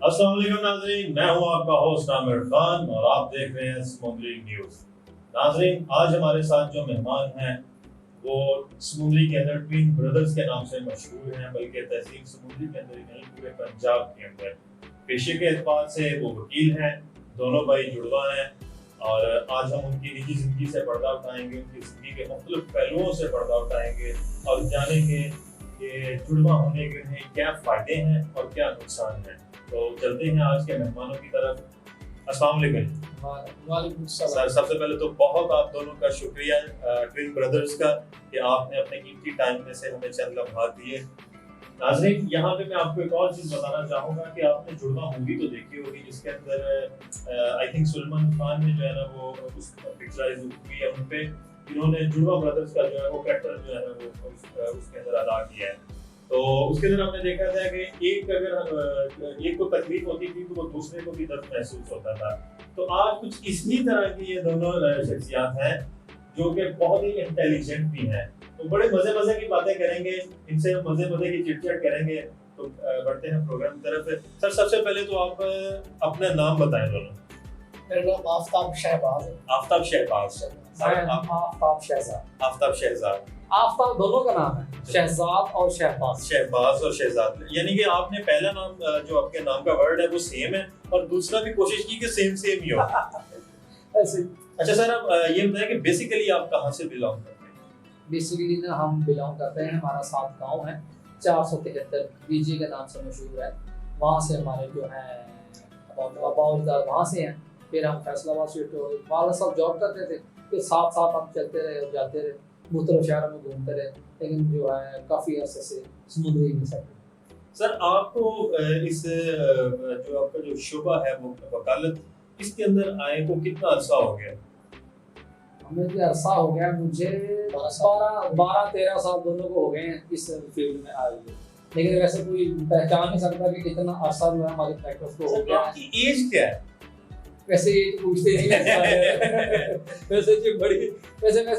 अस्सलाम वालेकुम नाज़रीन, मैं हूं आपका होस्ट आमिर खान और आप देख रहे हैं समुद्री न्यूज़। नाज़रीन, आज हमारे साथ जो मेहमान हैं वो समुद्री के अंदर ट्विन ब्रदर्स के नाम से मशहूर हैं, बल्कि तहसील समुद्री के अंदर ही नहीं पूरे पंजाब के अंदर। पेशे के एतबार से वो वकील हैं, दोनों भाई जुड़वा हैं और आज हम उनकी निजी ज़िंदगी से पर्दा उठाएंगे, उनकी ज़िंदगी के मुख्तलिफ पहलुओं से पर्दा उठाएंगे और जानेंगे कि जुड़वा होने के लिए क्या फ़ायदे हैं और क्या नुकसान हैं। तो चलते हैं आज के मेहमानों की तरफ। अस्सलाम वालेकुम सर, सबसे पहले तो बहुत आप दोनों का शुक्रिया ट्विन ब्रदर्स का कि आपने अपने कीमती टाइम में से हमें चंद लम्हात दिए। नाज़रीन, यहाँ पे मैं आपको एक और चीज़ बताना चाहूँगा कि आपने जुड़वा मूवी तो देखी होगी जिसके अंदर आई थिंक सलमान खान ने जो है ना वो उस पिक्चराइज हुई है, उन पे इन्होंने जुड़वा ब्रदर्स का जो है वो कैरेक्टर जो है ना वो उसके अंदर अदा किया है। तो उसके अंदर हमने देखा था कि एक को तकलीफ होती थी तो वो दूसरे को भी दर्द महसूस होता था। तो आज कुछ इसी तरह की ये दोनों शख्सियात हैं जो कि बहुत ही इंटेलिजेंट भी हैं, तो बड़े मजे की बातें करेंगे, इनसे हम मजे की चिट-चैट करेंगे। तो बढ़ते हैं प्रोग्राम की तरफ। सर, सबसे पहले तो आप अपना नाम बताएं दोनों। मेरा नाम आफ्ताब शहबाज है। आफ्ताब शहबाज। आफ्ताब शहजाद। आफ्ताब दोनों का नाम है, शहजाद और शहबाज। शहबाज और शहजाद, यानी कि आपने पहला नाम जो आपके नाम का वर्ड है वो सेम है और दूसरा भी कोशिश की कि सेम ही हो। ऐसे। अच्छा सर, आप ये बताएं कि बेसिकली आप कहाँ से बिलोंग करते हैं? बेसिकली ना हम बिलोंग करते हैं, हमारा साथ गांव है 473 बीजी के नाम से मशहूर है। वहाँ से हमारे जो है बाबा वहाँ से हैं। फिर हम फैसलाबाद शिफ्ट हो गए, वाला साहब जॉब करते थे, फिर साथ हम चलते रहे और जाते रहे, मुख्तलिफ शहरों में घूमते रहे, लेकिन जो है काफ़ी अरसे से समुद्री में सेटल। सर, आपको इस जो आपका जो शुबा है वो वकालत, इसके अंदर आए को कितना अरसा हो गया? हमें भी अरसा हो गया, मुझे 12-13 साल दोनों को हो गए हैं इस फील्ड में आए हुए। लेकिन वैसे कोई पहचान नहीं सकता कि कितना अरसा जो है हमारी प्रैक्टिस को हो गया। आपकी एज क्या है? वैसे एज पूछते नहीं है। वैसे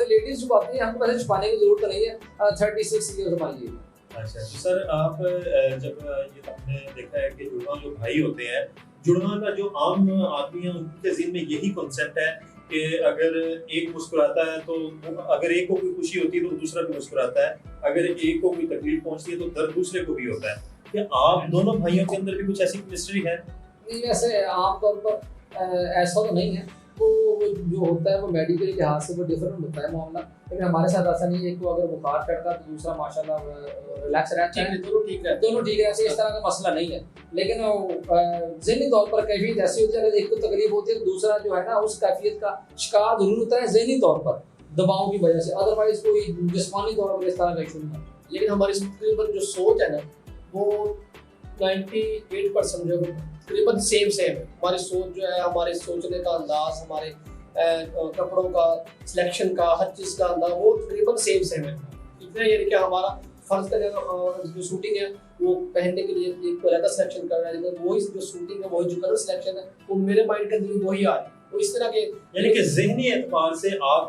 लेडीज छुपाती हैं, हमको वैसे छुपाने की जरूरत नहीं है। 36 ईयर्स हमारी एज। अच्छा, तो सर आप जब ये आपने देखा है कि जुड़वा जो भाई होते हैं, जुड़वा का जो आम आदमी है उनके ज़हन में यही कॉन्सेप्ट है कि अगर एक मुस्कुराता है तो अगर एक को कोई खुशी होती है तो दूसरा भी मुस्कुराता है, अगर एक को कोई तकलीफ पहुंचती है तो दर्द दूसरे को भी होता है। क्या आप दोनों भाइयों के अंदर भी कुछ ऐसी केमिस्ट्री है? नहीं, वैसे आमतौर पर ऐसा तो नहीं है। वो जो होता है वो मेडिकल लिहाज से वो डिफरेंट होता है मामला, लेकिन हमारे साथ ऐसा नहीं है। एक को अगर बुखार चढ़ता है तो दूसरा माशाल्लाह रिलैक्स रहता है, दोनों ठीक है। ऐसे इस तरह का मसला नहीं है, लेकिन ज़हनी तौर पर कैफियत ऐसी होती है, अगर एक को तकलीफ होती है तो दूसरा जो है ना उस कैफियत का शिकार जरूर होता है ज़हनी तौर पर दबाव की वजह से, अदरवाइज कोई जिस्मानी तौर पर इस तरह का इशू नहीं है। लेकिन हमारी तकरीबन जो सोच है ना वो 98% जो तकरीबन सेम है। हमारी सोच जो है, हमारे सोचने का अंदाज, हमारे कपड़ों का सिलेक्शन का, हर चीज़ का अंदाज वो तकरीबन सेम है। इतना यानी कि हमारा फर्ज का जो शूटिंग है वो पहनने के लिए एक तो अलग सिलेक्शन कर रहा है, लेकिन वही जो शूटिंग है वही जो कलर सिलेक्शन है वो मेरे माइंड के अंदर वही आ रही है। तो इस तरह के यानी कि ज़हनी एतबार से आप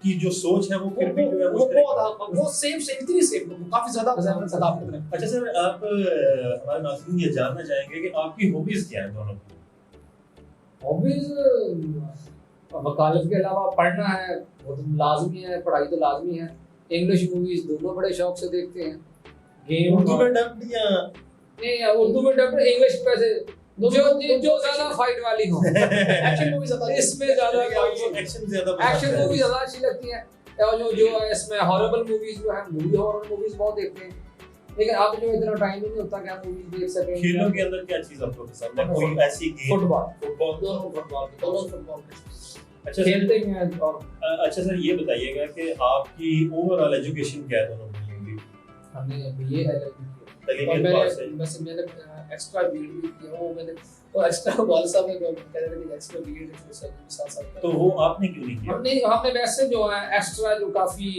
की जो सोच है वो फिर भी जो है वो सेम इतनी सेम काफी ज्यादा। अच्छा सर, आप हमारे नाज़रीन ये जानना चाहेंगे कि आपकी हॉबीज क्या हैं दोनों की? हॉबीज वकालत के अलावा पढ़ना है, वो तो लाजमी है, पढ़ाई तो लाजमी है। इंग्लिश मूवीज दोनों बड़े शौक से देखते हैं। गेम उर्दू में डब्ड या नहीं, उर्दू में डब्ड, इंग्लिश पैसे जो ज्यादा फाइट वाली हो। एक्शन मूवी ज्यादा, इसमें ज्यादा एक्शन मूवी ज्यादा अच्छी लगती है। और जो इसमें हॉरर मूवीज जो है, हॉरर मूवीज बहुत देखते हैं, लेकिन आप जो इतना टाइम ही नहीं होता कि आप मूवीज देख सकें। खेलों के अंदर क्या चीज आपको पसंद है? कोई ऐसी गेम? फुटबॉल दोनों अच्छा खेलते हैं। और अच्छा सर, ये बताइएगा कि आपकी ओवरऑल एजुकेशन क्या है दोनों भाइयों की? हमने बीए मैंने एक्स्ट्रा बीएड भी किया, वो मैंने तो एक्स्ट्रा वाल साहब ने कह रहे थे कि एक्स्ट्रा बीएड साथ तो वो आपने क्यों नहीं किया? हमने वैसे जो है एक्स्ट्रा जो काफी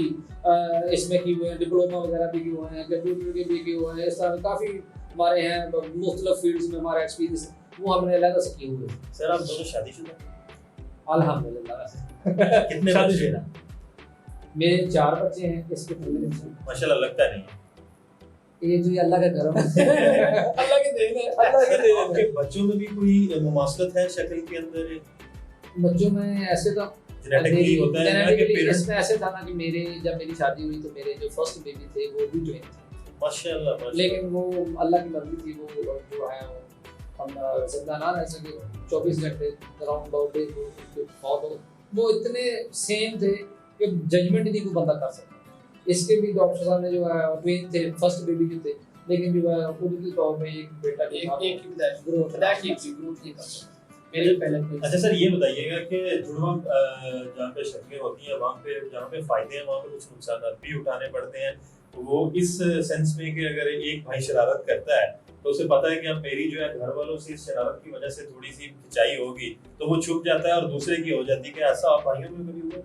इसमें की हुए हैं, डिप्लोमा वगैरह भी किए हुए हैं, कंप्यूटर के भी किए हुए हैं, इस तरह काफी हमारे हैं मुख्तलिफ फील्ड्स में हमारा एक्सपीरियंस है, वो हमने अलग से किए हुए हैं। सर, आप दोनों शादीशुदा? अल्हम्दुलिल्लाह। कितने बच्चे? मेरे 4 बच्चे हैं। इसके माशाल्लाह, लगता नहीं है। ये जो ये अल्लाह का करम है अल्लाह की देन है, अल्लाह की देन है। आपके बच्चों में भी कोई मुमासलत है शक्ल के अंदर? बच्चों में ऐसे तो जेनेटिकली होता है ना कि जेनेटिकली पेरेंट्स इसमें ऐसे था ना कि मेरे जब मेरी शादी हुई तो मेरे जो फर्स्ट बेबी थे वो भी ट्विन थे, माशाल्लाह लेकिन वो अल्लाह की मर्जी थी, वो जो है हम जिंदा ना रह सके 24 घंटे अराउंड अबाउट डे बहुत वो इतने सेम थे कि जजमेंट नहीं कोई बंदा कर सकता। इसके भी डॉक्टर साहब ने जो है ट्विन थे, फर्स्ट बेबी के थे, लेकिन जो है कुदरती तौर पे एक बेटा एक ही विदाई ग्रोथ ग्रोथ नहीं कर सकता। मेरे पहले अच्छा सर ये बताइएगा कि जुड़वा जहाँ पे शक्लें होती हैं वहाँ पे जहाँ पे फायदे हैं वहाँ पे कुछ नुकसान भी उठाने पड़ते हैं। वो इस सेंस में कि अगर एक भाई शरारत करता है तो उसे पता है कि अब मेरी जो है घर वालों से इस शरारत की वजह से थोड़ी सी खिंचाई होगी तो वो छुप जाता है और दूसरे की हो जाती है। कि ऐसा आप भाइयों में कभी हुआ?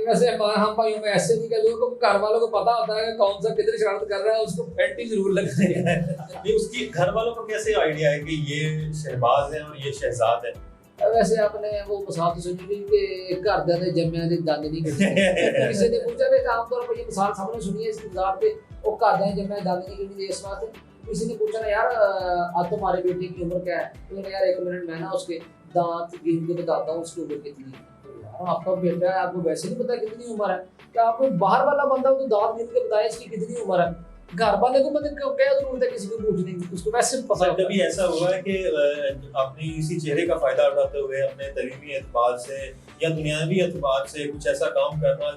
वैसे हम भाइयों में ऐसे नहीं, कभी को घर वालों को पता होता है कि कौन सा कितनी शरारत कर रहा है, उसको पेंटी जरूर लगती है। नहीं उसकी घर वालों को कैसे आइडिया है कि ये शहबाज है और ये शहजाद है? वैसे आपने वो मिसाल तो सुनी थी कि घरदे ने जम्मिया दे दंद नहीं कटते। किसी ने पूछा भी आमतौर पर ये मिसाल सामने सुनी है इसकी मिसाल पे, वो घरदे ने जम्मिया दंद नहीं कटते इस बात से। किसी ने पूछा ना यार आज तुम्हारे बेटे की उम्र क्या है, तो यार 1 मिनट मैं ना उसके दांत गिन के बताता हूँ उसकी उम्र कितनी है। तो यार आपका बेटा है, आपको वैसे नहीं पता कितनी उम्र है, क्या आपको बाहर वाला बंदा तो दांत गिन के बताए इसकी कितनी उम्र है? घर वाले को मतलब क्या जरूरत है किसी को पूछने की, उसको वैसे पता है। कभी ऐसा हुआ है कि अपनी इसी चेहरे का फायदा उठाते हुए अपने तरीबी एतबार से या दुनियावी एतबार से कुछ ऐसा काम करना,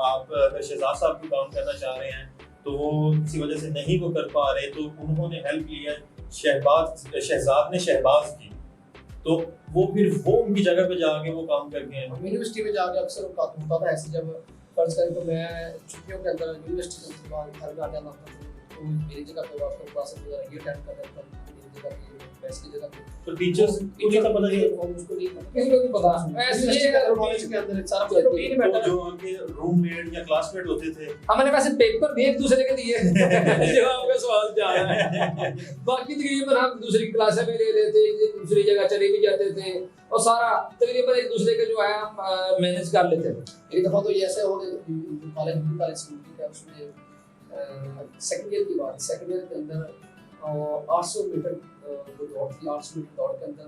आप अगर शहजाद साहब को काम करना चाह रहे हैं तो वो किसी वजह से नहीं वो कर पा रहे तो उन्होंने हेल्प लिया, शहजाद ने शहबाज की, तो वो फिर वो उनकी जगह पे जाके वो काम करके हैं। यूनिवर्सिटी में जाके अक्सर होता था ऐसे, जब फर्ज करें तो मैं छुट्टियों के अंदर यूनिवर्सिटी के बाद घर में आ जाना था तो मेरी जगह पे वापस क्लासेस वगैरह ये अटेंड कर रहा था, मेरी जगह पे बेस्ट की जगह पे तो टीचर्स का पता नहीं उसको नहीं पता, किसी को नहीं पता। ऐसे कॉलेज के अंदर सारा कुछ रूटीन ही तो बैठा जो आपके रूममेट या क्लासमेट होते थे हमने वैसे पेपर भी एक दूसरे के दिए जवाब का सवाल जा रहा है। बाकी तकरीबन हम दूसरी क्लासें भी ले लेते, एक दूसरी जगह चले भी जाते थे और सारा तकरीबन एक दूसरे के जो है हम मैनेज कर लेते थे। एक दफा तो ये ऐसे हो गए कॉलेज स्कूल का, उसमें सेकंड ईयर की बात, सेकंड ईयर के अंदर 800 मीटर जो दौड़ थी, 800 मीटर दौड़ के अंदर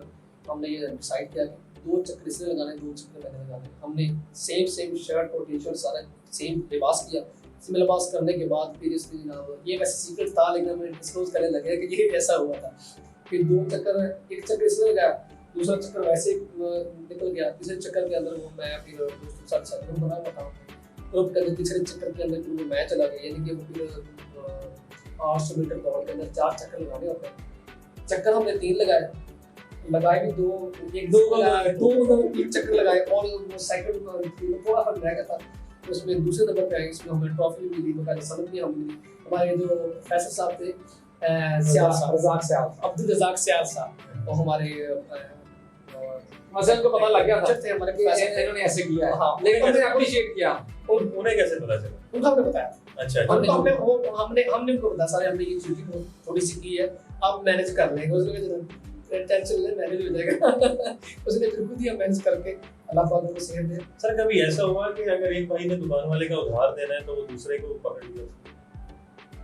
हमने ये डिसाइड किया कि 2 चक्कर इसने लगाने, 2 चक्कर मैंने लगाने। हमने सेम शर्ट और टी शर्ट सारा सेम लिबास किया। इसमें लिबास करने के बाद फिर इसकी ये वैसे सीक्रेट था लेकिन हमें डिस्क्लोज करने लगे कि ये ऐसा हुआ था। फिर 2 चक्कर, एक चक्कर इसने लगाया, दूसरा चक्कर वैसे निकल गया, तीसरे चक्कर के अंदर वो मैं फिर दोस्तों के साथ ग्रुप बना था, ग्रुप के अंदर तीसरे चक्कर के अंदर फिर मैं चला गया, यानी कि वो फिर 800 मीटर दौड़ के अंदर 4 चक्कर लगाने होते हैं। चक्कर हमने 3 लगाए भी 2 चक्कर लगाए और वो सेकंड थोड़ा फर्क रह गया था, तो उसमें दूसरे नंबर पे आए, इसमें हमें ट्रॉफी भी मिली, बकायदा सनद भी हमें मिली। हमारे जो प्रोफेसर साहब थे अब्दुल रज़ाक सियाल साहब, वो हमारे मसलन को पता लग गया था थे हमारे कि इन्होंने ऐसे किया है, हाँ, लेकिन हमने अप्रिशिएट किया। उन्हें कैसे पता चला? उनको हमने बताया, अच्छा हमने उनको बताया सारे, हमने ये चीज़ थोड़ी सी की है, आप मैनेज कर लेंगे, उसने टेंशन ले मैनेज हो जाएगा। उसने फिर खुद ही मैनेज करके अल्लाह पाक को सेहत दे। सर कभी ऐसा हुआ कि अगर एक भाई ने दुकान वाले का उधार देना है तो वो दूसरे को पकड़ लिया?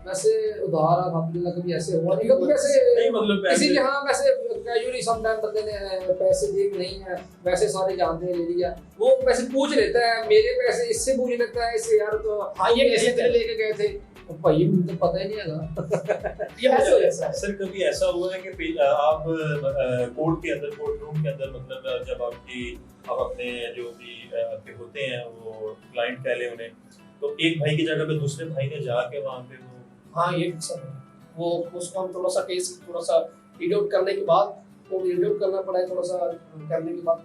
वैसे उधार अल्हम्दुलिल्लाह कभी ऐसे हुआ नहीं, कभी वैसे नहीं मतलब किसी के हाँ वैसे कैजुअली समटाइम बंदे ने पैसे दिए नहीं है, वैसे सारे जानते हैं ले लिया, वो वैसे पूछ लेता है मेरे पैसे, इससे पूछ लेता है इससे यार तो हाँ ये पैसे तेरे लेके गए थे, तो भाई मुझे तो पता ही नहीं है। ये ऐसा सर कभी ऐसा हुआ है कि आप कोर्ट के अंदर, कोर्ट रूम के अंदर, मतलब जब आप अपने जो भी आपके होते हैं वो क्लाइंट कह ले उन्हें, तो एक भाई की जगह पे दूसरे भाई ने जाके वहाँ पे हाँ ये सब वो उसको हम थोड़ा सा केस थोड़ा सा रीड आउट करने के बाद, वो रीड आउट करना पड़ा है, थोड़ा सा करने के बाद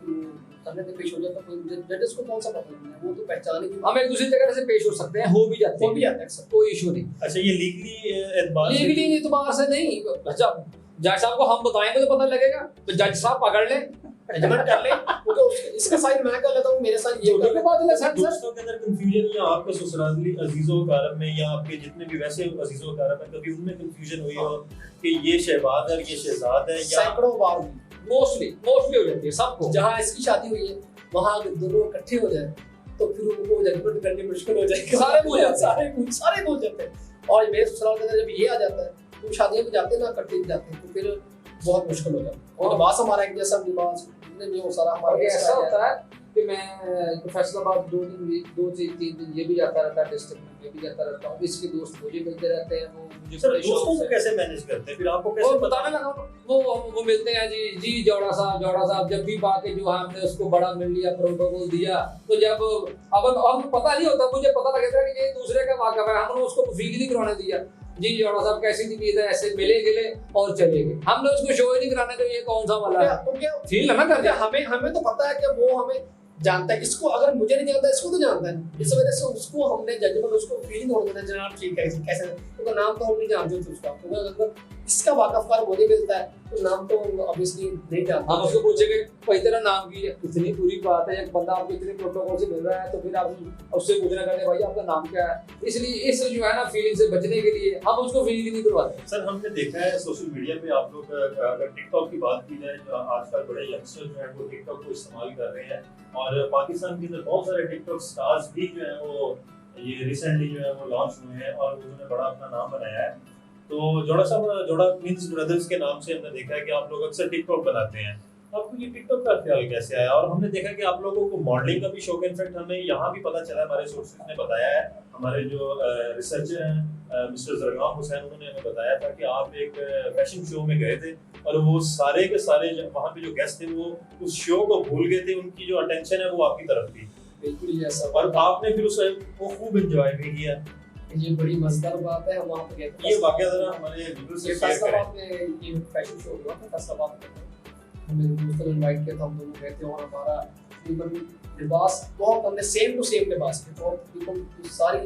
सामने पे पेश हो जाता, कोई जजेस को कौन सा पता नहीं है, वो तो पहचाने की हम एक दूसरी जगह से पेश हो सकते हैं, हो भी जाते हैं, वो भी आता है सर, कोई इशू नहीं। अच्छा ये लीगली एतबार से नहीं, जज साहब को हम बताएंगे तो पता लगेगा, तो जज साहब पकड़ ले जजमेंट कर ले, क्योंकि इसका साइन मैं कर लेता हूँ, मेरे साथ ये के बाद दोस्तों के अंदर कंफ्यूजन, या आपके ससुराली अजीजों कारब में या आपके जितने भी वैसे अजीजों कारब में कभी उनमें कंफ्यूजन हुई हो कि ये शहबाज है ये शहजाद है, या सैकड़ों बार मोस्टली हो जाती है सबको। जहाँ इसकी शादी हुई है वहाँ अगर दोनों इकट्ठे हो जाए तो फिर उनको जजमेंट करनी मुश्किल हो जाएगी, सारे भूल जाते हैं और मेरे ससुराल के अंदर जब ये आ जाता है तो शादियों में जाते हैं ना, करते भी जाते हैं, तो फिर बहुत मुश्किल हो जाता है। और लिबास हमारा एक जैसा लिबास, जितने भी वो सारा और हमारा ये ऐसा होता है कि मैं तो फैसलाबाद 2 3 दिन ये भी जाता रहता है, डिस्ट्रिक्ट में मैं भी जाता रहता हूँ, इसके दोस्त मुझे मिलते रहते हैं, वो मुझे सर बड़े शौक दोस्तों को से- कैसे मैनेज करते हैं फिर आपको वो कैसे बताने लगा, वो मिलते हैं, जी जौड़ा साहब जब भी बाकी जो है हमने उसको बड़ा मिल लिया, प्रोटोकॉल दिया, तो जब अब हम पता नहीं होता, मुझे पता लगता है कि ये दूसरे का वाकफ है, हमने उसको फील नहीं कराने दिया, जी जौड़ा साहब कैसी थी ईद, ऐसे मिले गिले और चले गए, हमने उसको शो ही नहीं कराना कि ये कौन सा वाला है, तो क्या फील है ना कर हमें तो पता है कि वो हमें जानता है, इसको अगर मुझे नहीं जानता इसको तो जानता है, इस वजह से उसको हमने जजमेंट, उसको फीलिंग हो जाता है जनाब ठीक है कैसे, तो नाम तो हम नहीं जानते थे उसका, तो अगर इसका वाकफकार मुझे मिलता है तो नाम तो ऑब्वियसली नहीं जानता। हम उसको पूछेंगे भाई तेरा नाम की है, इतनी बुरी बात है, एक बंदा आपको इतने प्रोटोकॉल से मिल रहा है तो फिर आप उससे पूछना करते भाई आपका नाम क्या है, इसलिए इस जो है ना फीलिंग से बचने के लिए हम उसको फीलिंग नहीं करवाते। सर हमने देखा है सोशल मीडिया पे आप लोग अगर टिकटॉक की बात की जाए तो आजकल बड़े यंगस्टर जो है वो टिकटॉक को इस्तेमाल कर रहे हैं और पाकिस्तान के अंदर बहुत सारे टिकटॉक स्टार्स भी जो है वो ये रिसेंटली जो है वो लॉन्च हुए हैं और उन्होंने बड़ा अपना नाम बनाया है। तो जोड़ा साहब, जोड़ा ट्विंस ब्रदर्स के नाम से हमने देखा है कि आप लोग अक्सर टिकटॉक बनाते हैं, आपको ये टिकटॉक का ख्याल कैसे आया? और हमने देखा कि आप लोगों को मॉडलिंग का भी शौक है, इनफैक्ट हमें यहाँ भी पता चला, हमारे सोर्सेज ने बताया है, हमारे जो रिसर्चर हैं मिस्टर जरगाम हुसैन, उन्होंने हमें बताया था कि आप एक फैशन शो में गए थे और वो सारे के सारे वहाँ पे जो गेस्ट थे वो उस शो को भूल गए थे, उनकी जो अटेंशन है वो आपकी तरफ थी बिल्कुल ऐसा, और आपने फिर उसे वो खूब एंजॉय भी किया। ये बड़ी मजेदार बात है। हम वहाँ पे गए थे, ये वाकया जरा हमारे व्यूअर्स से ये शेयर करें। फैसलाबाद में ये फैशन शो हुआ था, फैसलाबाद में हमें दोस्तों ने इनवाइट किया था, हम दोनों गए थे और हमारा तकरीबन लिबास बहुत, हमने सेम टू सेम लिबास किया, तो तकरीबन सारी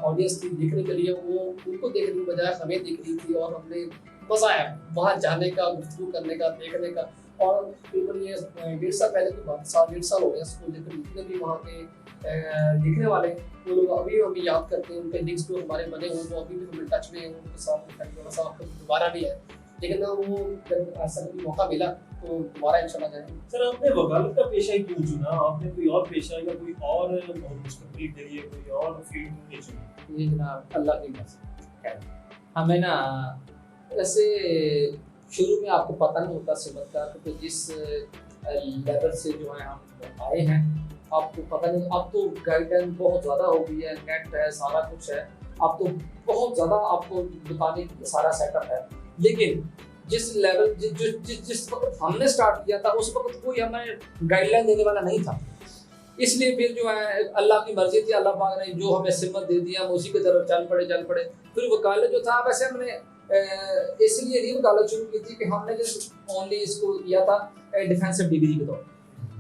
ऑडियंस थी देखने के लिए, वो उनको देखने की बजाय हमें देख रही थी और हमने मजा आया वहाँ जाने का, गुफ्तगू करने का, देखने का। और तकरीबन ये 1.5 साल पहले की बात, 1.5 साल हो गया इसको, लेकिन जितने भी वहाँ पे दिखने वाले वो लोग अभी हमें याद करते हैं, उनके लिंक्स जो हमारे बने हुए वो अभी भी हमें टच में हैं, उनके साथ थोड़ा सा दोबारा भी है, लेकिन ना वो जब ऐसा कभी मौका मिला तो दोबारा इंशाल्लाह जाएंगे। सर आपने वकालत का पेशा क्यों चुना? आपने कोई और पेशा या कोई और मुस्तकबिल के लिए कोई और फील्ड क्यों नहीं चुनी? ये जनाब अल्लाह की मर्जी, हमें ना ऐसे शुरू में आपको पता नहीं होता सिमत का, क्योंकि जिस लेवल से जो है हम आए हैं आपको पता नहीं, अब तो गाइडेंस बहुत ज़्यादा हो गई है, नेट है, सारा कुछ है, अब तो बहुत ज़्यादा आपको बताने की सारा सेटअप है, लेकिन जिस लेवल जिस वक्त हमने स्टार्ट किया था उस वक्त कोई हमें गाइडलाइन देने वाला नहीं था, इसलिए फिर जो है अल्लाह की मर्जी थी, अल्लाह पाक ने जो हमें सिमत दे दिया हम उसी की तरफ चल पड़े। फिर वकालत जो था, वैसे हमने इसलिए नहीं वकालत शुरू की थी कि हमने जस्ट ओनली इसको किया था डिफेंसिव डिग्री के तौर पर,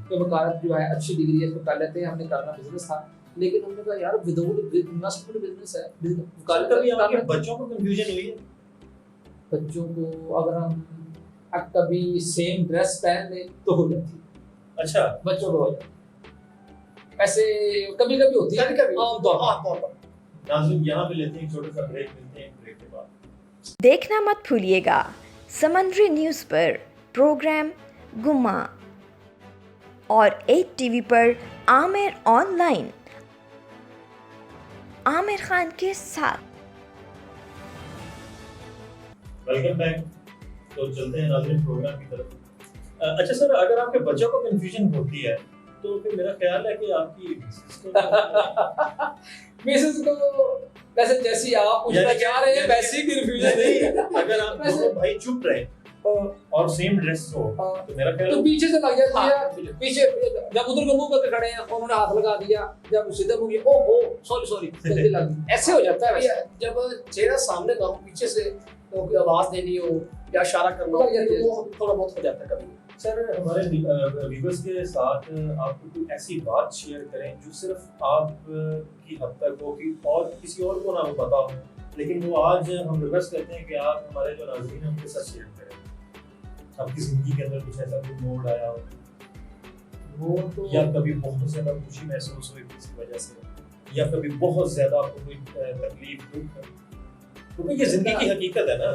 तो वकालत जो है अच्छी डिग्री है, वकालत हमने करना बिजनेस था, लेकिन हमने कहा यार विदाउट इन्वेस्टमेंट बिजनेस है, वकालत कभी आपके बच्चों को कंफ्यूजन हुई है? बच्चों को अगर हम कभी सेम ड्रेस पहन ले तो हो जाती है। अच्छा, बच्चों को हो जाती है, ऐसे कभी कभी होती है, कभी आमतौर पर। नाज़रीन यहाँ पे लेते हैं एक छोटा सा ब्रेक, मिलते हैं ब्रेक के बाद। देखना मत भूलिएगा समंदरी न्यूज़ पर प्रोग्राम गुम्मा और 8 टीवी पर आमिर ऑनलाइन, आमिर खान के साथ। Welcome back. तो चलते हैं नाज़रीन प्रोग्राम की तरफ। अच्छा सर, अगर आपके बच्चों को कंफ्यूजन होती है तो फिर मेरा ख्याल है कि आपकी मिसेस को वैसे जैसी आप पूछना चाह रहे हैं वैसी कंफ्यूजन नहीं है। अगर आप दोनों भाई चुप रहे और सेम ड्रेस हो तो मेरा ख्याल तो पीछे से लग जाती है, पीछे जब उधर को मुंह करके खड़े हैं उन्होंने हाथ लगा दिया, जब सीधे मुंह किया ओहो सॉरी जल्दी लग गई, ऐसे हो जाता है वैसे। जब चेहरा सामने ना हो, पीछे से तो कोई आवाज देनी हो या इशारा करना हो, तो वो थोड़ा बहुत हो जाता है कभी। सर हमारे व्यूअर्स के साथ आपको कोई ऐसी बात शेयर करें जो सिर्फ आप की हद तक हो कि और किसी और को ना हो पता हो, लेकिन वो आज हम रिक्वेस्ट करते हैं कि आप हमारे जो नाज़रीन हैं उनके साथ शेयर करें। आपकी जिंदगी के अंदर कुछ ऐसा कोई मोड़ आया हो, वो तो या कभी बहुत ज्यादा खुशी महसूस हुई किसी वजह से, या कभी बहुत ज्यादा आपको कोई तकलीफ दुख, क्योंकि ये जिंदगी की हकीकत है ना।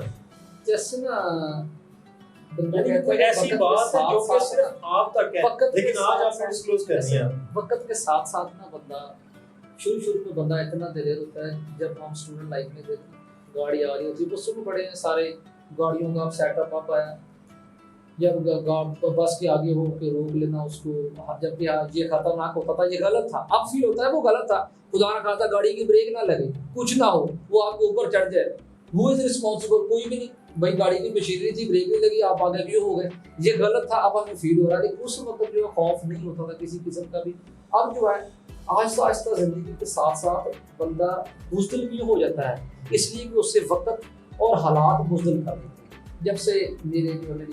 जैसे ना यानी कोई ऐसी बात है जो कि सिर्फ आप तक है, लेकिन आज आपने डिस्क्लोज कर दिया। वक्त के साथ साथ ना बंदा शुरू में बंदा इतना दिलेर होता है, जब हम स्टूडेंट लाइफ में थे, गाड़ी आ रही होती है, बसों में पड़े हैं सारे, गाड़ियों का सेटअप अप आया, जब बस के आगे हो के रोक लेना उसको, जब भी ये खतरनाक होता था, ये गलत था। अब फील होता है वो गलत था, खुदा ना खासा गाड़ी की ब्रेक ना लगे, कुछ ना हो, वो आपके ऊपर चढ़ जाए, वो इज रिस्पॉन्सिबल, कोई भी नहीं। भाई गाड़ी की मशीनरी थी, ब्रेक नहीं लगी, आप आगे क्यों हो गए, ये गलत था। अब हमें फील हो रहा है, लेकिन उस वक्त जो खौफ नहीं होता था किसी किस्म का भी। अब जो है आहिस्ता आहिस्ता जिंदगी के साथ साथ बंदा बुज़दिल भी हो जाता है, इसलिए कि उससे वक्त और हालात बुज़दिल कर देते हैं। जब से मेरी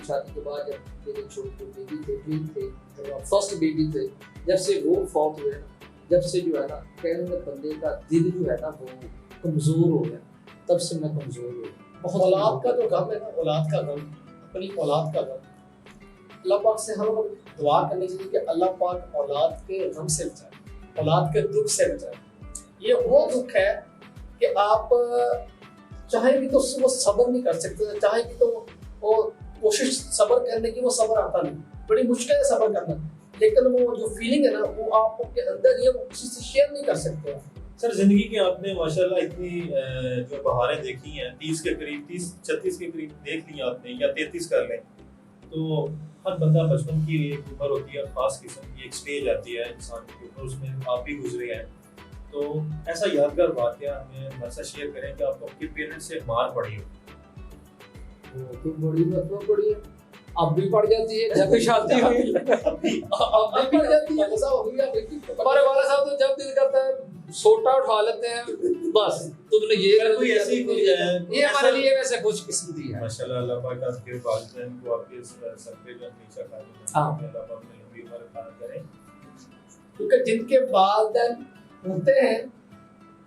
शादी के बाद, जब मेरे छोटे बेबी थे, ट्विन थे, फर्स्ट बेबी थे, जब से वो फौत हुए ना, जब से जो है ना कहने में बंदे का दिल जो है ना वो कमज़ोर हो गया, तब से मैं कमज़ोर हो गया। बहुत औलाद का जो गम है ना, औलाद का गम, अपनी औलाद का गम, अल्लाह पाक से हम दुआ करनी चाहिए कि अल्लाह पाक औलाद के गम से बचाए, औलाद के दुख से बचाए। ये वो दुख है कि आप चाहे भी तो वो सब्र नहीं कर सकते, चाहे भी तो वो कोशिश सब्र करने की, वो सब्र आता नहीं, बड़ी मुश्किल है सब्र करना, लेकिन वो जो फीलिंग है ना वो आपके अंदर ये वो किसी से शेयर नहीं कर सकते। सर जिंदगी के आपने माशाल्लाह इतनी जो बहारें देखी हैं, 30 के करीब, 30-36 के करीब देख ली आपने, या 33 कर लें, तो हर बंदा बचपन की एक उम्र होती है, खास किस्म की एक स्टेज आती है इंसान के ऊपर, उसमें आप भी गुजरे हैं। तो ऐसा यादगार वाक़या हमें हमारे साथ शेयर करें कि आपको आपके पेरेंट्स से मार पड़ी हो। वो तो बड़ी मतलब बड़ी है, अब भी पड़ जाती है जब भी शादी हुई, अब भी पड़ जाती है। ऐसा हो गया हमारे वाला साहब तो जब दिल करता है सोटा उठा लेते हैं, बस तुमने ये कोई ऐसी कोई ये हमारे लिए वैसे खुशकिस्मती है। माशाल्लाह, अल्लाह पाक आपके वालिदैन को आपके सर पे जो हमेशा कायम हाँ। अल्लाह पाक ने लंबी उम्र अता करें। क्योंकि जिनके वालिदैन होते हैं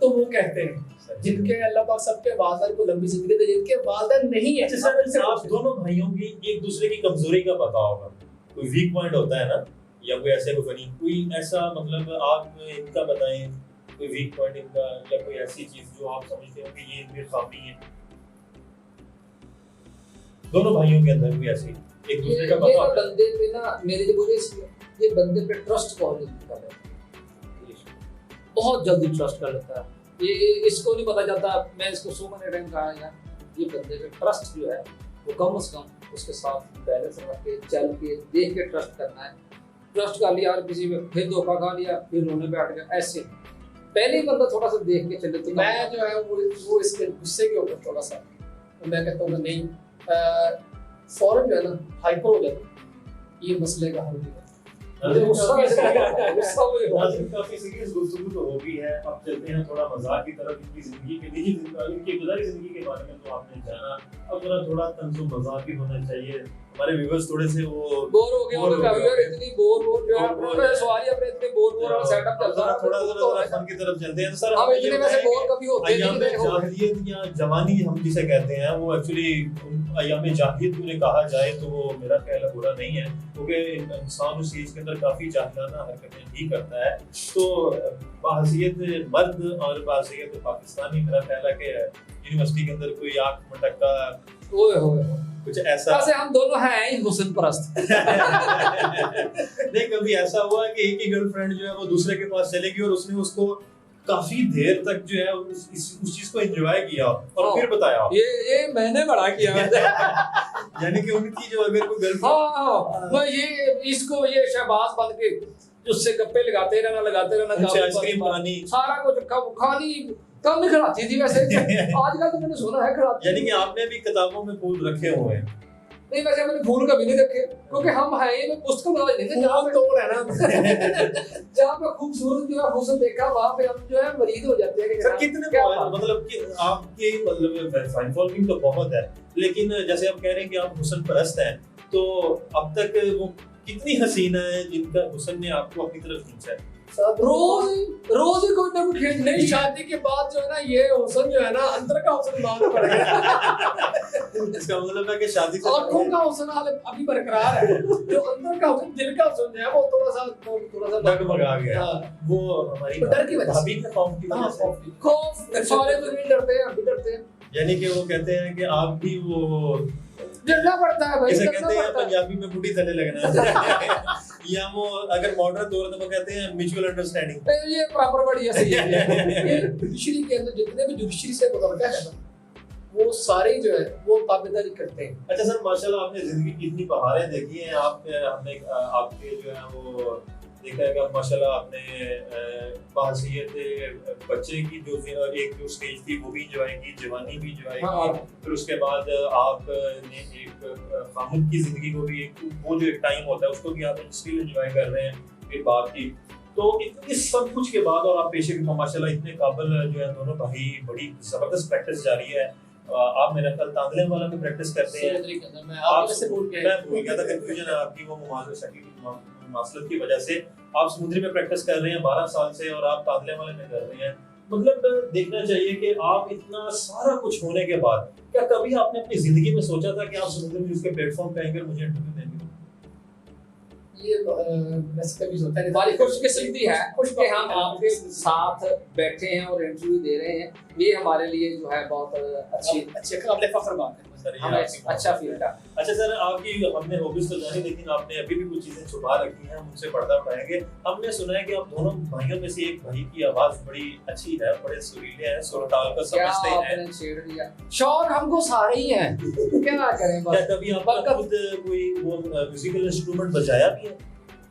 तो वो कहते हैं, जिनके अल्लाह पाक सबके वालिदैन को लंबी जिंदगी दे, जिनके वालिदैन नहीं है। अच्छा सर, आप दोनों भाइयों की एक दूसरे की कमजोरी का पता होगा, कोई वीक पॉइंट होता है ना, या कोई ऐसे कोई ऐसा मतलब आप इनका बताएं, कोई वीक पॉइंट इनका, या कोई ऐसी चीज जो आप समझते हो कि ये इनकी खामी है दोनों भाइयों के अंदर, कोई ऐसी एक दूसरे का पता होता है। बंदे पे ना मेरे जो मुझे ये बंदे पे ट्रस्ट बहुत जल्दी कर लेता है, बहुत जल्दी ट्रस्ट कर लेता है। ये इसको नहीं पता चलता, मैं इसको सो मैंने टाइम कहा यार, ये बंदे पे ट्रस्ट जो है वो कम से कम उसके साथ बैलेंस रख के चल के देख के ट्रस्ट करना है। ट्रस्ट कर लिया और किसी में फिर धोखा खा लिया, फिर रोने बैठ गया, ऐसे पहले ही बंदा थोड़ा सा देख के चले। तो मैं जो है वो इसके गुस्से के ऊपर थोड़ा सा मैं कहता हूँ नहीं, फौरन जो है ना हाइपर हो जाता, ये मसले का हल नहीं है। काफी सीरियस गुफ्तगू तो हो गई है, अब चलते हैं थोड़ा मजाक की तरफ। इनकी जिंदगी के निजी इनकी गुज़ारी जिंदगी के बारे में तो आपने जाना, अब थोड़ा तंज़ो मजाक भी होना चाहिए। हमारे व्यूअर्स थोड़े से वो बोर हो गए होंगे काफी, यार इतनी बोर जो है अपने सवाल ही अपने इतने बोर वाला सेटअप चलता है। थोड़ा फन की तरफ चलते हैं सर। हम इतने वैसे बोर कभी होते नहीं थे। जाहिलियत या जवानी हम जिसे कहते हैं, वो एक्चुअली अयाम जाहिलियत पूरे कहा जाए तो वो मेरा ख्याल बुरा नहीं है, क्योंकि इंसान उस चीज के अंदर काफी जाहिलाना हरकतें भी करता है। तो बहैसियत मर्द और बहैसियत पाकिस्तानी मेरा ख्याल है कि यूनिवर्सिटी के अंदर कोई आंख मटका कुछ ऐसा, वैसे हम दोनों हैं ही हुस्न परस्त। नहीं कभी ऐसा हुआ कि एक ही गर्लफ्रेंड जो है वो दूसरे के पास चलेगी और उसने उसको काफी देर तक जो है उस चीज को एंजॉय किया और फिर बताया ये मैंने बड़ा किया। यानी कि उनकी जो अगर कोई गर्लफ्रेंड मैं ये इसको ये शहबाज बन के उससे गप्पे लगाते रहना आइसक्रीम खानी, सारा कुछ खानी कम ही खिलाती थी वैसे। आजकल तो मैंने सुना है खिलाती। यानी कि आपने भी किताबों में फूल रखे हुए हैं? नहीं वैसे मैंने फूल कभी नहीं रखे, क्योंकि हम है ये पुस्तक बता देंगे जहाँ पे तोड़ है ना जहाँ पे खूबसूरत जो है हुस्न देखा वहाँ पे हम जो है मरीज हो जाते हैं। सर कितने मतलब कि आपके मतलब फैन फॉलोइंग तो बहुत है, लेकिन जैसे आप कह रहे हैं कि आप हुस्न परस्त हैं, तो अब तक वो कितनी हसीना है जिनका हुस्न ने आपको अपनी तरफ खींचा है? रोज ही कोई ना कोई खींच नहीं। शादी के बाद जो है ना ये हुस्न जो है ना अंदर का हुस्न मांग पड़ गया। इसका मतलब है कि शादी से आंखों का हुस्न हाल अभी बरकरार है, जो अंदर का हुस्न दिल का हुस्न है वो थोड़ा सा डगमगा गया। वो हमारी डर की वजह से, भाभी के खौफ की वजह से, खौफ सारे तो नहीं डरते हैं, अभी डरते हैं। यानी कि वो कहते हैं कि आप भी वो डरना पड़ता है भाई, जैसे डरना कहते हैं पड़ता है। पंजाबी में बूढ़ी थले लगना या वो अगर मॉडर्न तौर पर वो कहते हैं म्यूचुअल अंडरस्टैंडिंग। ये प्रॉपर वर्ड ये सही है। ये जुडिशरी के अंदर जितने भी जुडिशरी से मुतल्लिक़ है ना, वो सारे जो है वो ताबेदारी करते हैं। अच्छा सर, माशाल्लाह आपने जिंदगी की इतनी बहारें देखी हैं, हमने आपके जो है वो देखा है कि आप माशाल्लाह आपने बहसीयत बच्चे की जो एक जो स्टेज थी वो भी इंजॉय की, जवानी भी इंजॉय हाँ। की, फिर उसके बाद आपने एक खामुद की जिंदगी को भी वो जो एक टाइम होता है उसको भी आप स्टिल इंजॉय कर रहे हैं, फिर बात की। तो इस सब कुछ के बाद और आप पेशे के माशाल्लाह इतने काबिल जो है दोनों भाई, बड़ी जबरदस्त प्रैक्टिस जारी है। आप मेरा ख्याल तांदले वाला में प्रैक्टिस करते हैं। समुद्री के अंदर मैं आप से बोल के मैं भूल गया था, कंफ्यूजन है आपकी वो मुमासलत की वजह से। आप समुद्री में प्रैक्टिस कर रहे हैं 12 साल से और आप तांदले वाले में कर रहे हैं। मतलब देखना चाहिए कि आप इतना सारा कुछ होने के बाद क्या कभी आपने अपनी जिंदगी में सोचा था कि आप समुद्री न्यूज़ के प्लेटफॉर्म पे आएंगे और मुझे इंटरव्यू देंगे? ये वैसे कभी होता है। हमारी खुशकिस्मती है कि हम आपके साथ बैठे हैं और इंटरव्यू दे रहे हैं, ये हमारे लिए जो है बहुत अच्छी काबिल फख्र बात है। सर, ये हमें आपकी अच्छा फील था। अच्छा सर, आपकी हमने हॉबीज तो जानी, लेकिन आपने अभी भी कुछ चीजें छुपा रखी हैं, हम उनसे पर्दा उठाएंगे। हमने सुना है कि आप दोनों भाइयों में से एक भाई की आवाज बड़ी अच्छी है, बड़े सुरीले हैं, सुर ताल को क्या समझते हैं। आपने छेड़ दिया? शौक हमको सारे ही हैं, क्या करें क्या बस। कभी आपने खुद कोई वो म्यूजिकल इंस्ट्रूमेंट बजाया भी है?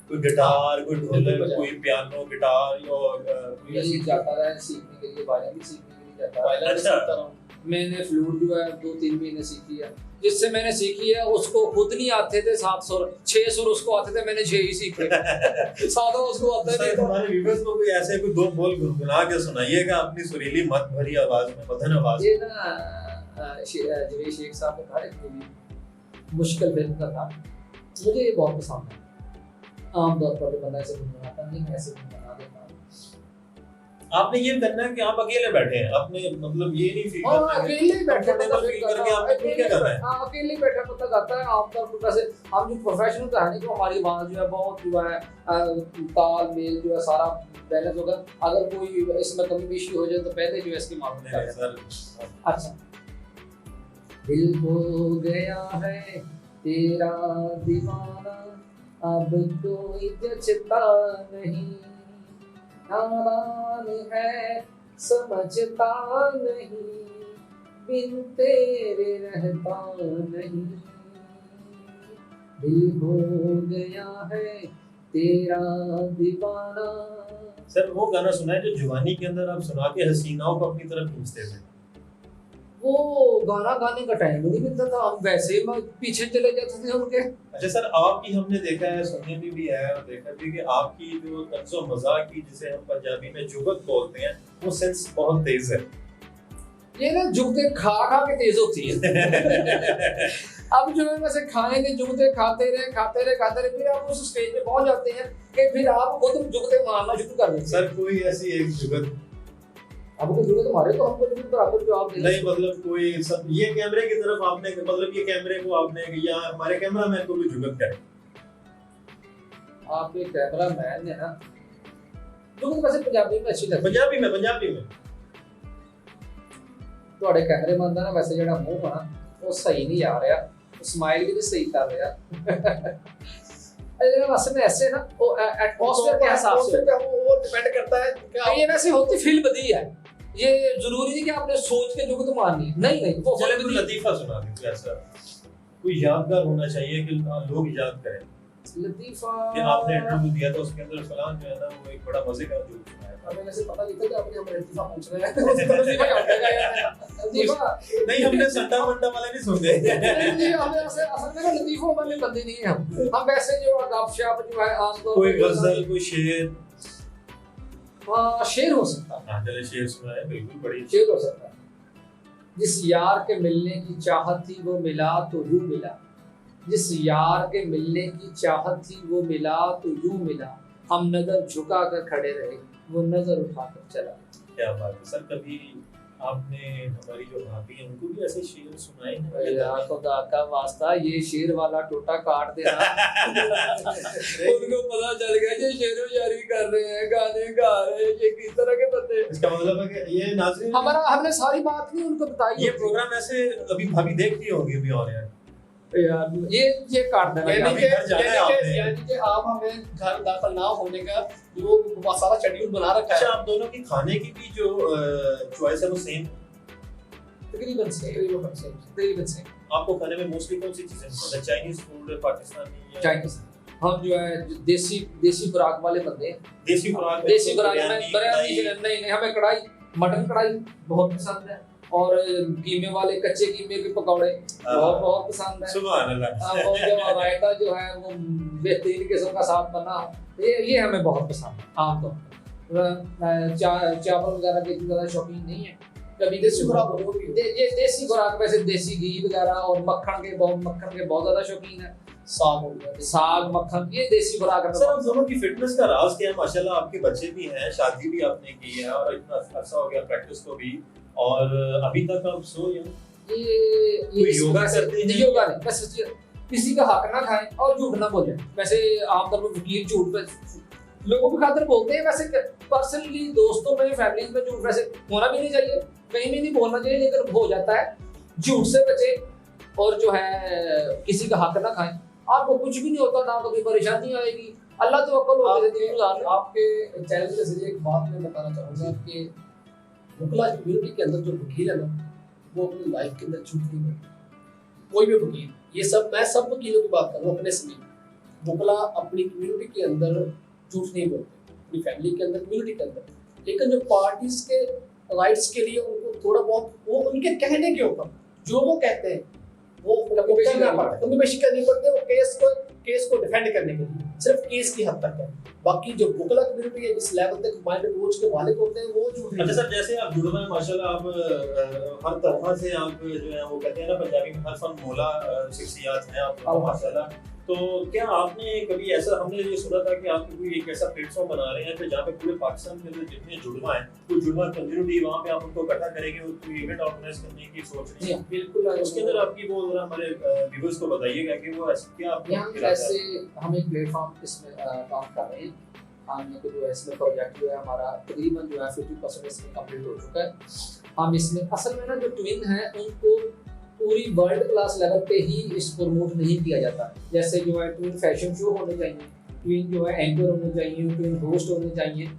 कोई गिटार, कोई ढोलक, कोई पियानो, गिटार और कोई ये ऐसी जाता रहा सीखने के लिए, वायलिन भी सीखने के लिए जाता रहा। अच्छा। मैंने फ्लूट जो है 2-3 महीने सीखी है। जिससे मैंने सीखी है उसको खुद नहीं आते थे 7 सुर, 6 सुर उसको आते थे, मैंने 6 ही सीखे। सादा उसको आता नहीं था। हमारे व्यूअर्स को कोई ऐसे कोई 2 बोल गुनगुना के सुनाइएगा अपनी सुरीली मत भरी आवाज में, मधुर आवाज। ये ना जवेद शेख साहब का था एक मूवी, मुश्किल फिल्म का था, मुझे ये बहुत पसंद है। आमतौर पर बंदा ऐसे गुनगुनाता नहीं, मैं ऐसे गुनगुना देता हूँ। आपने ये करना है कि आप अकेले बैठे हैं, आपने मतलब ये नहीं फील करना है अकेले ही बैठा comfortable feel करके आपने खुद क्या करना है। अकेले ही बैठा पता गाता है। आमतौर पर वैसे हम जो प्रोफेशनल कहानी को हमारी आवाज जो है बहुत जो है ताल मेल जो है सारा बैलेंस होगा। अगर कोई इसमें कमी पेशी हो जाए तो पहले जो है इसकी मालूम नहीं, है। सर अच्छा, दिल हो गया है तेरा दीवाना, अब कोई जचता नहीं, नादान है समझता नहीं, बिन तेरे रहता नहीं, दिल हो गया है तेरा दीवाना। सर वो गाना सुना है जो जवानी के अंदर आप सुना के हसीनाओं को अपनी तरफ खींचते थे? वो गाना गाने का टाइम नहीं मिलता था, हम वैसे ही पीछे चले जाते थे उनके। अच्छा सर, आपकी हमने देखा है, सुनने में भी है और देखा भी कि आपकी जो तर्ज़ो मज़ाक की, जिसे हम पंजाबी में जुगत बोलते हैं, वो सेंस बहुत तेज है। ये ना जुगते खा खा के तेज होती है। अब जो है वैसे खाएंगे जुगते खाते रहे फिर आप उस स्टेज पे पहुंच जाते हैं कि फिर आप खुद जुगते मारना शुरू कर देते हैं। सर कोई ऐसी एक जुगत आपको जुगत मारे तो हमको जुगत बराबर जवाब देना। नहीं, मतलब कोई सब ये कैमरे की तरफ आपने, मतलब ये कैमरे को आपने या हमारे कैमरा मैन को भी जुगत करे। आपके कैमरा मैन ने ना जुगत वैसे पंजाबी में अच्छी लगती है। पंजाबी में ਤੁਹਾਡੇ ਕੈਮਰਾਮੈਨ ਦਾ ਨਾ ਵੈਸੇ ਜਿਹੜਾ ਮੂੰਹ ਆ ਉਹ ਸਹੀ ਨਹੀਂ ਆ ਰਿਹਾ, स्माइल भी नहीं सही कर रहा। असल में ऐसे ना वो एटमॉस्फेयर के हिसाब से वो डिपेंड करता है कि ये वैसे होती फील बदी है। ये जरूरी नहीं कि आपने सोच के जुगत मारनी, नहीं वो चले कोई लतीफा सुना दीजिए, ऐसा कोई यादगार होना चाहिए कि लोग याद करें। लतीफा कि आपने इंटरव्यू दिया था उसके अंदर फलां जो है ना वो एक बड़ा मजे का जोक सुनाया था। हमें वैसे पता नहीं था कि आपने हमें लतीफा पूछ रहे हैं। लतीफा क्या होता है यार? लतीफा नहीं, हमने संडा मंडा वाले नहीं सुने। नहीं, हमें असल में लतीफों वाले बंदे नहीं हैं हम वैसे जो गपशप जो है आमतौर कोई गजल, कोई शेर। शेर हो सकता है। हाँ चले शेर सुनाए, बिल्कुल बड़ी शेर हो सकता है। जिस यार के मिलने की चाहत थी वो मिला तो यूं मिला, जिस यार के मिलने की चाहत थी वो मिला तो यूं मिला, हम नजर झुका कर खड़े रहे वो नजर उठाकर चला। क्या बात है सर, कभी आपने हमारी जो भाभी है उनको भी ऐसे शेर सुनाए यार खुदा का वास्ता ये शेर वाला टोटा काट देना। उनको पता चल गया ये शेरो शायरी कर रहे हैं, गाने गा रहे हैं, ये किस तरह के बंदे। इसका मतलब है कि ये नाज़रीन हमने सारी बात नहीं उनको बताई। ये प्रोग्राम ऐसे अभी भाभी देखती होंगी अभी और यार यार ये काट देना यानी यार। कि घर जाना है आपने। यानी कि आप हमें घर दाखिल ना होने का जो सारा शेड्यूल बना रखा अच्छा है आप दोनों की खाने की भी जो चॉइस है वो सेम? तकरीबन से आपको खाने में मोस्टली कौन सी चीजें पसंद है? चाइनीज फूड, पाकिस्तानी या चाइनीज। हम जो है देसी खुराक वाले बंदे हैं। देसी खुराक? देसी खुराक में बिरयानी नहीं, हमें कढ़ाई, मटन कढ़ाई बहुत पसंद है, और कीमे वाले कच्चे कीमे के पकौड़े बहुत पसंद है। सुभान अल्लाह। और जो रायता जो है वो बेहतरीन किस्म का साथ बना, ये हमें बहुत पसंद है। आमतौर पर चावल वगैरह की इतनी ज़्यादा शौकीन नहीं है। कभी देसी खुराक ये देसी खुराक, वैसे देसी घी वगैरह और मक्खन के बहुत ज़्यादा शौकीन है। साग हो गया, साग, मक्खन, ये देसी खुराक है। सर आप दोनों की फिटनेस का राज क्या है? माशाल्लाह आपके बच्चे भी हैं, शादी भी आपने की है और इतना अरसा हो गया प्रैक्टिस को भी, और अभी तक आप सो या ये योगा करते हैं? योगा नहीं, बस किसी का हक ना खाएं और झूठ ना बोलें। वैसे आमतौर पर वकील झूठ पे लोगों की खातिर बोलते हैं, वैसे पर्सनली दोस्तों में, फैमिली में झूठ वैसे होना भी नहीं चाहिए, कहीं भी नहीं बोलना चाहिए, लेकिन हो जाता है। झूठ से बचें और जो है किसी का हक ना खाएं। आपको कुछ भी नहीं होता, ना कभी परेशानी आएगी, अल्लाह तो अक्ल होती है। आपके चैनल के जरिए एक बात मैं बताना चाहूँगा कि मुगला कम्युनिटी के अंदर जो वकील है ना, वो अपनी लाइफ के अंदर झूठ नहीं बोलते। कोई भी वकील, ये सब मैं सब वकीलों की बात कर रहा हूँ अपने समेत। मुगला अपनी कम्युनिटी के अंदर झूठ नहीं बोलते, अपनी फैमिली के अंदर, कम्युनिटी के अंदर। लेकिन जो पार्टीज के राइट्स के लिए उनको थोड़ा बहुत, वो उनके कहने के ऊपर जो वो कहते हैं वो कमी पेशी करनी पड़ती है। वो केस को डिफेंड करने के लिए सिर्फ केस की हद तक है। बाकी जो मुगला कम्युनिटी है, जिस लेवल तक माइंड कोच के मालिक होते हैं, वो झूठ नहीं। अच्छा सर, जैसे आप जुड़वा में माशाल्लाह आप हर तरह से आप जो है वो कहते हैं ना पंजाबी में हर फन मोला शख्सियत हैं आप माशाल्लाह। तो क्या आपने कभी ऐसा, हमने ये सुना था कि आप कोई एक ऐसा प्लेटफॉर्म बना रहे हैं कि जहाँ पे पूरे पाकिस्तान के अंदर जितने जुड़वा हैं, वो जुड़वा कम्युनिटी, वहाँ पे आप उनको इकट्ठा करेंगे, उनको इवेंट ऑर्गेनाइज करने की सोच रहे हैं? बिल्कुल। उसके अंदर आपकी वो जरा हमारे व्यूअर्स को बताइएगा कि वो क्या आप ऐसे हम एक प्लेटफॉर्म इसमें काम कर रहे हैं। हमने तो जो है इसमें प्रोजेक्ट जो है हमारा तकरीबन जो है 50% इसमें कंप्लीट हो चुका है। हम इसमें असल में ना जो ट्विन है उनको पूरी वर्ल्ड क्लास लेवल पे ही इस प्रमोट नहीं किया जाता। जैसे जो है ट्विन फैशन शो होने चाहिए, ट्विन जो है एंकर होने चाहिए, ट्विन होस्ट होने चाहिए।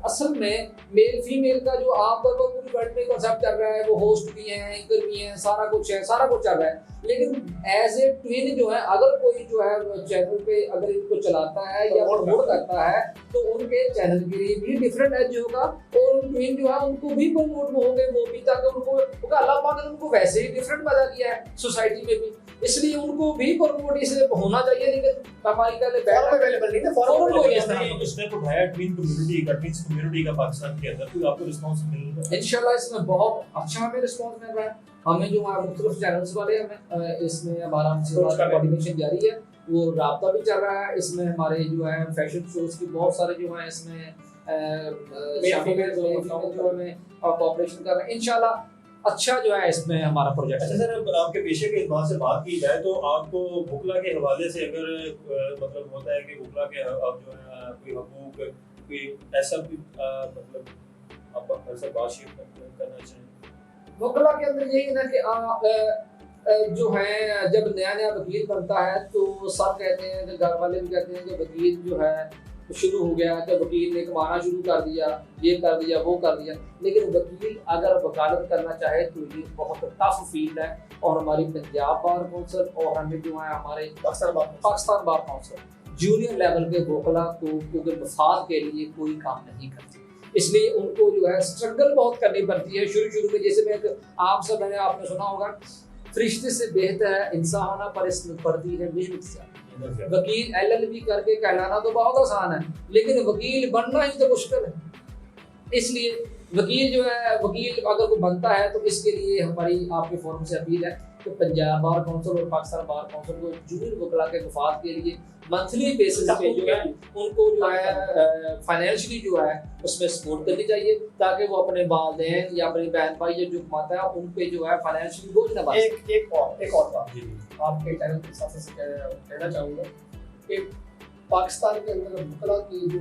असल में मेल फीमेल का जो आमतौर पर पूरी वर्ल्ड में कॉन्सेप्ट चल रहा है, वो होस्ट भी हैं, एंकर भी हैं, सारा कुछ चल रहा है। लेकिन एज ए ट्विन जो है, अगर कोई जो है चैनल पे अगर इनको चलाता है या प्रमोट करता है, तो उनके चैनल के लिए भी डिफरेंट एज होगा, और ट्विन जो है उनको भी प्रमोट होंगे वो भी, ताकि उनको अल्लाह पाक ने उनको वैसे ही डिफरेंट पैदा किया है सोसाइटी में भी, इसलिए उनको भी प्रमोट इसलिए होना चाहिए। लेकिन हमारी का अवेलेबल नहीं है, फॉरम को इस तरह की स्टेप उठाया ट्विन कम्युनिटी का, ट्विन कम्युनिटी का पाकिस्तान के अंदर, कोई आपको रिस्पांस मिल रहा है? इंशाल्लाह इसमें बहुत अच्छा हमें रिस्पांस मिल रहा है। हमें जो मुख्तलिफ चैनल्स वाले हमें इसमें हमारा कोऑर्डिनेशन जारी है, वो राब्ता भी चल रहा है। इसमें हमारे जो है फैशन शोज की बहुत सारे जो है इसमें जो हमें कोऑपरेशन कर रहे हैं। इंशाल्लाह अच्छा जो है इसमें हमारा प्रोजेक्ट। अच्छा सर, आपके पेशे के एतबार से बात की जाए तो आपको बुकला के हवाले से अगर मतलब होता है कि बुकला के अब जो है कोई हकूक, कोई ऐसा भी मतलब आप ऐसा बातचीत करना चाहिए? बुकला के अंदर यही ना कि जो है जब नया नया वकील बनता है तो सब कहते हैं कि घर वाले भी कहते हैं कि वकील जो है शुरू हो गया, कि वकील ने कमाना शुरू कर दिया, ये कर दिया, वो कर दिया। लेकिन वकील अगर वकालत करना चाहे तो ये बहुत टफ फील्ड है। और हमारी पंजाब बार काउंसिल और हमें जो है हमारे Pakistan bar council junior level के वकला को क्योंकि मफाद के लिए कोई काम नहीं करती, इसलिए उनको जो है स्ट्रगल बहुत करनी पड़ती है शुरू में। जैसे मैं आप सब मैंने आपने सुना होगा, फरिश्ते से बेहतर है इंसान होना, पर इसमें पड़ती है मेहनत से। वकील LLB करके कहलाना तो बहुत आसान है, लेकिन वकील बनना ही तो मुश्किल है। इसलिए वकील जो है, वकील अगर कोई बनता है तो इसके लिए हमारी आपके फोरम से अपील है कि पंजाब बार काउंसिल और पाकिस्तान बार काउंसिल को जूनियर वकला के मफाद के लिए मंथली बेसिस पे जो है उनको जो है फाइनेंशियली जो है उसमें सपोर्ट करनी चाहिए, ताकि वो अपने वालिदैन या अपने बहन भाई जो कमाता है उन पे जो है फाइनेंशियली बोझ न बने। एक और बात आपके चैनल के साथ कहना चाहूँगा कि पाकिस्तान के अंदर वकला की जो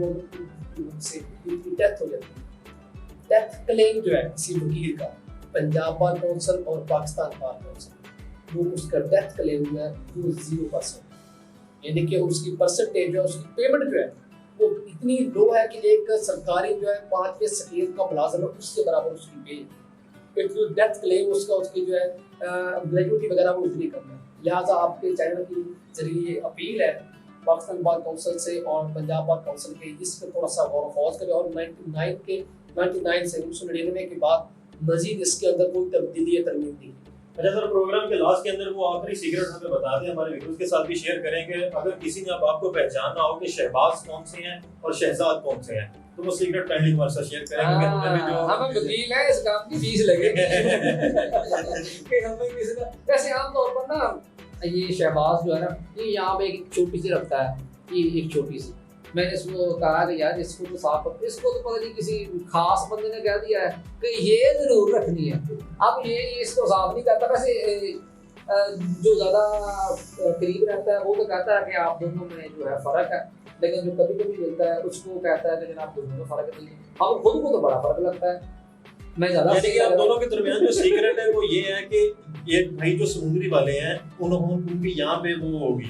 डेथ हो जाती है, डेथ क्लेम जो है किसी वकील का, पंजाब बार काउंसिल और पाकिस्तान बार काउंसिल वो उसका डेथ क्लेम जो है वो 0%, यानी कि उसकी परसेंटेज जो है, उसकी पेमेंट जो है वो इतनी लो है कि एक सरकारी जो है 5वें स्केल का मुलाजिम है उसके बराबर उसकी पे जो डेथ क्लेम उसका उसकी जो है ग्रेजुएटी वगैरह वो उतनी कम है। लिहाजा आपके चैनल की जरिए अपील है पाकिस्तान बार काउंसिल से और पंजाब बार काउंसिल के, इस पर थोड़ा सा गौर फौज करें और 99 से 1999 के बाद मजीद इसके अंदर कोई तब्दीली या तरमीम नहीं। अच्छा सर, प्रोग्राम के लास्ट के अंदर वो आखिरी सीक्रेट हमें बता दें, हमारे व्यूअर्स के साथ भी शेयर करें कि अगर किसी ने अब आपको पहचानना हो कि शहबाज कौन से हैं और शहजाद कौन से हैं, तो वो सीक्रेट काइंडली हमारे साथ शेयर करें, क्योंकि हमें भी जो हमें वकील है, इस काम की फीस लगेगी कि हमें किसी का वैसे आमतौर पर ना ये शहबाज जो है ना, ये यहाँ पे एक छोटी सी रखता है, ये एक छोटी सी, मैंने इसको कहा कि यार इसको तो साफ कर, इसको तो पता नहीं किसी खास बंदे ने कह दिया है कि ये जरूर रखनी है। अब ये इसको साफ नहीं करता। वैसे जो ज़्यादा करीब रहता है वो तो कहता है कि आप दोनों में जो है फ़र्क है, लेकिन जो कभी कभी मिलता है उसको कहता है कि जनाब दोनों में फ़र्क नहीं है। हम खुद को तो बड़ा फ़र्क लगता है। मैं ज़्यादा यानी कि आप दोनों के दरमियान जो सीक्रेट है वो ये है कि ये भाई जो समुद्री वाले हैं उनकी यहाँ पे वो होगी,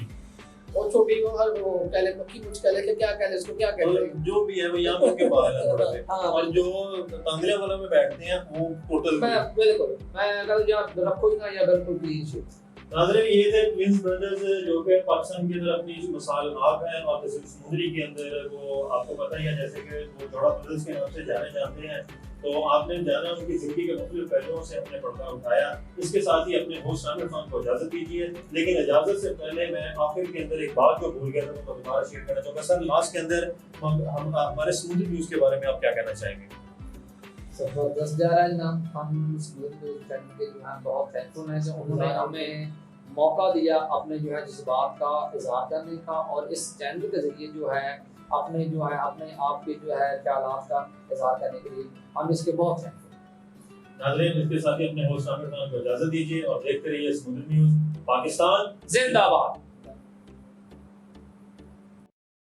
और छोटी वो हर वो कह ले मक्खी कुछ कह ले क्या कह ले इसको क्या कहते हैं जो भी है वो यहाँ पे उनके बाहर है थोड़ा से, हाँ। और जो तांगले वालों में बैठते हैं वो टोटल। मैं बिल्कुल मैं अगर यहाँ रखो ही ना या बिल्कुल क्लीन शीट। नाज़रीन, ये थे ट्विंस ब्रदर्स जो कि पाकिस्तान के अंदर अपनी मिसाल आप हैं, और जैसे समुद्री के अंदर वो आपको पता ही है, जैसे कि वो जोड़ा ब्रदर्स के नाम से जाने जाते हैं। तो आपने जाना उनकी जिंदगी के मुख्तलिफ पहलुओं से अपने पर्दा उठाया। इसके साथ ही अपने होस्ट आमिर खान को इजाजत दीजिए, लेकिन इजाजत से पहले मैं आखिर के अंदर एक बात जो भूल गया था वो दोबारा शेयर करना चाहूँगा। सर, लास्ट के अंदर हम हमारे समुद्री न्यूज़ के बारे में आप क्या कहना चाहेंगे? जबरदस्त जा रहा है जनाब। हम समुद्री चैनल के जो है बहुत थैंकफुल हैं कि उन्होंने हमें मौका दिया अपने जो है जज्बात का इजहार करने का, और इस चैनल के जरिए जो है अपने आप के जो है ख्यालात का इजहार करने के लिए हम इसके बहुत हैं। नाज़रीन, इसके साथ ही अपने होस्ट आमिर खान को इजाजत दीजिए और देखते रहिए समुद्री न्यूज़। पाकिस्तान जिंदाबाद।